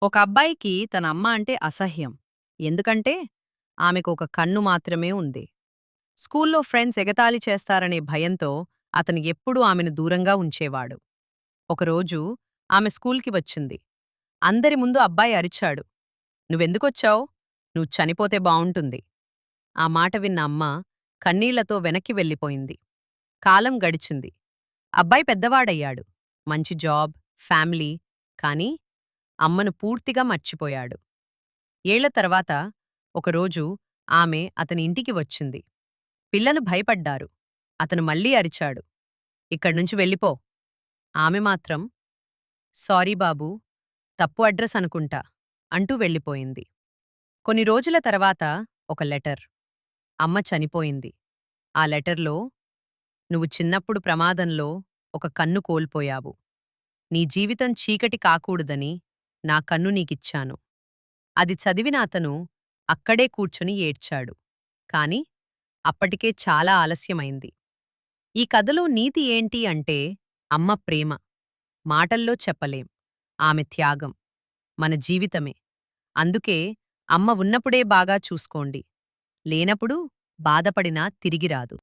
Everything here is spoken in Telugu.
ఒక అబ్బాయికి తన అమ్మ అంటే అసహ్యం. ఎందుకంటే ఆమెకు ఒక కన్ను మాత్రమే ఉంది. స్కూల్లో ఫ్రెండ్స్ ఎగతాళి చేస్తారనే భయంతో అతను ఎప్పుడూ ఆమెను దూరంగా ఉంచేవాడు. ఒకరోజు ఆమె స్కూల్కి వచ్చింది. అందరి ముందు అబ్బాయి అరిచాడు. "నువ్వెందుకొచ్చావ్? నువ్వు చనిపోతే బావుంటుంది." ఆ మాట విన్న అమ్మ కన్నీళ్లతో వెనక్కి వెళ్ళిపోయింది. కాలం గడిచింది. అబ్బాయి పెద్దవాడయ్యాడు. మంచి జాబ్, ఫ్యామిలీ. కానీ అమ్మను పూర్తిగా మర్చిపోయాడు. ఏళ్ల తర్వాత ఒకరోజు ఆమె అతని ఇంటికి వచ్చింది. పిల్లలు భయపడ్డారు. అతను మళ్ళీ అరిచాడు, "ఇక్కడ్నుంచి వెళ్ళిపో." ఆమె మాత్రం, "సారీ బాబూ, తప్పు అడ్రస్ అనుకుంటా" అంటూ వెళ్ళిపోయింది. కొన్ని రోజుల తర్వాత ఒక లెటర్. అమ్మ చనిపోయింది. ఆ లెటర్లో, "నువ్వు చిన్నప్పుడు ప్రమాదంలో ఒక కన్ను కోల్పోయావు. నీ జీవితం చీకటి కాకూడదని నా కన్ను నీకిచ్చాను." అది చదివిన అతను అక్కడే కూర్చొని ఏడ్చాడు. కాని అప్పటికే చాలా ఆలస్యమైంది. ఈ కథలో నీతి ఏంటి అంటే, అమ్మ ప్రేమ మాటల్లో చెప్పలేం. ఆమె త్యాగం మన జీవితమే. అందుకే అమ్మ ఉన్నప్పుడే బాగా చూసుకోండి. లేనప్పుడు బాధపడినా తిరిగి రాదు.